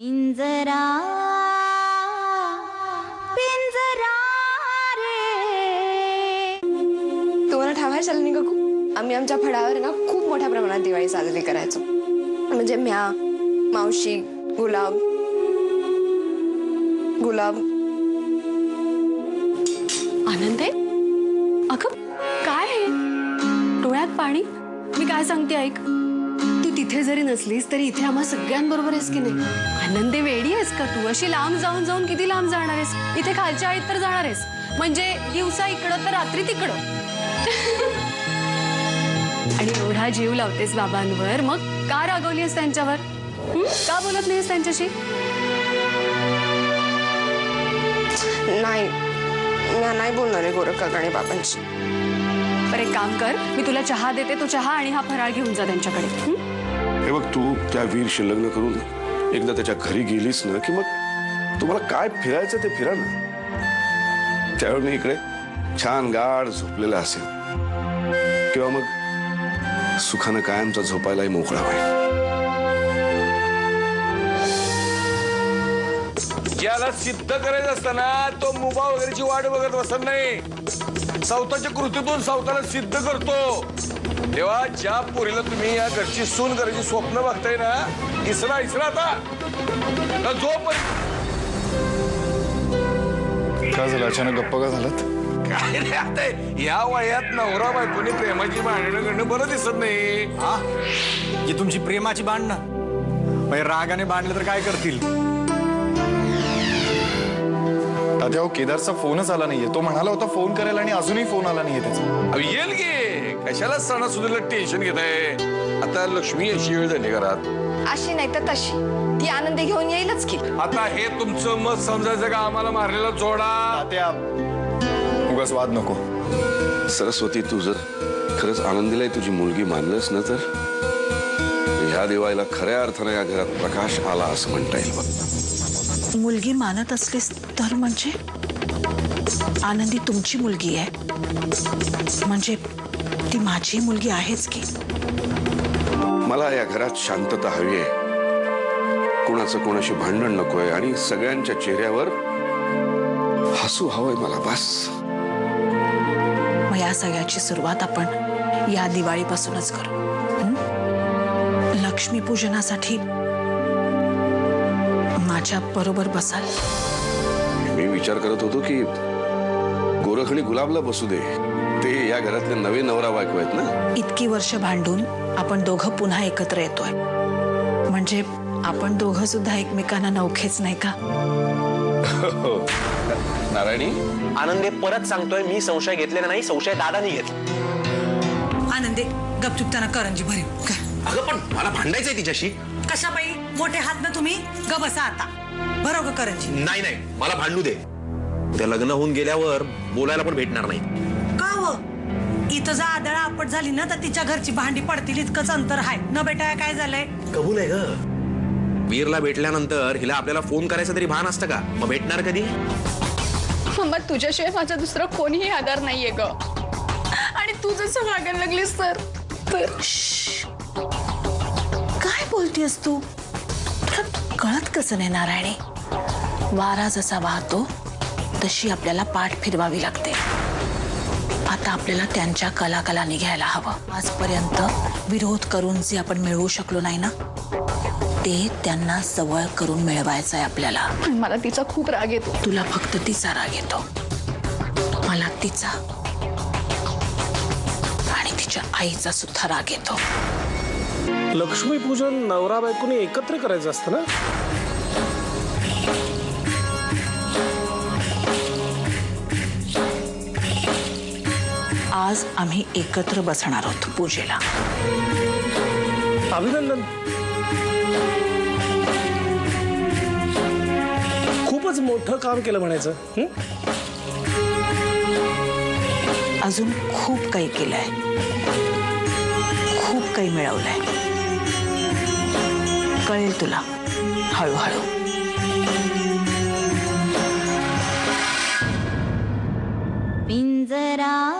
पिंजरा पिंजरा रे. तुम्हाला ठाव आहे शालिनी काकू, आम्ही आमच्या फळावर ना खूप मोठ्या प्रमाणात दिवाळी साजरी करायचो. म्हणजे म्या, मावशी, गुलाब गुलाब. आनंदे, अगं काय आहे? डोळ्यात पाणी. मी काय सांगते ऐक, तू तिथे जरी नसलीस तरी इथे आम्हा सगळ्यांबरोबर आहेस की नाही? आनंदे, वेडी आहेस का तू? अशी लांब जाऊन जाऊन किती लांब जाणार आहेस? इथे खालच्या आईत तर जाणार आहेस, म्हणजे दिवसा इकडं तर रात्री तिकडं. आणि एवढा जीव लावतेस बाबांवर, मग का रागवलीस त्यांच्यावर? का बोलत नाहीस त्यांच्याशी? नाही, म्या नाही बोलणार आहे गोरख काका आणि बाबांशी. बरं एक काम कर, मी तुला चहा देते, तो चहा आणि हा फराळ घेऊन जा त्यांच्याकडे. हे बघ, तू त्या वीरशी लग्न करून एकदा त्याच्या घरी गेलीस ना की मग तुम्हाला काय फिरायचं ते फिरा ना. त्यावेळी मी इकडे छान गाढ झोपलेला असेल, किंवा मग सुखानं कायमचा झोपायलाही मोकळा होईल. याला सिद्ध करायचं असताना तो मुभा वगैरेची वाट बघत बसत नाही, सावताच्या कृतीतून सावताला सिद्ध करतो. तेव्हा ज्या पोरीला तुम्ही या घरची सून करायची स्वप्न बघताय ना, इसरा इसरा आता काय झालं? अचानक गप्पा का झालात? काय रे, आता या वयात नवरा बायकोनी प्रेमाची भांडणं करणं बरं दिसत नाही. हा, ही तुमची प्रेमाची भांडणं. म्हणजे रागाने भांडलं तर काय करतील? तात्या, केदारचा फोनच आला नाहीये. तो म्हणाला होता फोन करायला आणि अजूनही फोन आला नाहीये त्याचा. येईल की, कशाला सणासुदीला टेन्शन घेत आहे? आता लक्ष्मी अशी वेळ झाली घरात. अशी नाही तर तशी ती आनंदी घेऊन येईलच की. आता हे तुमचं मत समजायचं का आम्हाला मारलेला जोडा? तात्या, उगाच वाद नको. सरस्वती, तू जर खरंच आनंदीला तुझी मुलगी मानलंस ना, तर ह्या दिवाळीला खऱ्या अर्थानं या घरात प्रकाश आला असं म्हणता येईल बघ. मुलगी मानत असलीस तर म्हणजे आनंदी तुमची मुलगी आहे, म्हणजे ती माझी मुलगी आहेच की. मला या घरात शांतता हवी आहे, कोणाचं कोणाशी भांडण नकोय आणि सगळ्यांच्या चेहऱ्यावर हसू हवंय मला, बस. मग या सगळ्याची सुरुवात आपण या दिवाळीपासूनच करू. लक्ष्मीपूजनासाठी माझ्या बरोबर बसाल? मी विचार करत होतो की गोरख आणि गुलाबला बसू दे, ते या घरातले नवे नवरा बायको आहेत ना. इतकी वर्ष भांडून आपण दोघं पुन्हा एकत्र येतोय, म्हणजे आपण दोघं सुद्धा एकमेकांना नवखेच नाही का? नारायणी, आनंदे, परत सांगतोय, मी संशय घेतलेला नाही, संशय दादानी घेतला. आनंदे, गपचूप त्यांना करंजी भरीव काय? अगं पण मला भांडायचंय तिच्याशी. कशा बाई, मोठे हात ना तुम्ही, ग बसा आता. बरं ग करंजी. नाही नाही, मला भांडू दे. उद्या लग्न होऊन गेल्यावर बोलायला पण भेटणार नाही. का हो? इथं जर आदळ आपट झाली ना तर तिच्या घरची भांडी पडतील इतकंच अंतर आहे न बेटा. काय झालंय? कबूल आहे ग. वीरला भेटल्यानंतर हिला आपल्याला फोन करायचं तरी भान असतं का? मग भेटणार कधी? मम्मा, तुझ्याशिवाय माझा दुसरा कोणीही आधार नाहीये ग. आणि तू जसं वागायला लागलीस तर काय बोलतेस तू? तुला कळत कसं नाही नारायणी? वारा जसा वाहतो तशी आपल्याला पाठ फिरवावी लागते. आता आपल्याला त्यांच्या कला निघायला हवं. आजपर्यंत विरोध करून जे आपण मिळवू शकलो नाही ना, ते त्यांना सवय करून मिळवायचं आहे आपल्याला. मला तिचा खूप राग येतो. तुला फक्त तिचा राग येतो, मला तिचा आणि तिच्या आईचा सुद्धा राग येतो. लक्ष्मीपूजन नवरा बायकोनी एकत्र करायचं असतं ना? आज आम्ही एकत्र बसणार आहोत पूजेला. अभिनंदन. खूपच मोठं काम केलं म्हणायचं. अजून खूप काही केलंय, खूप काही मिळवलंय. कळेल तुला हळूहळू. पिंजरा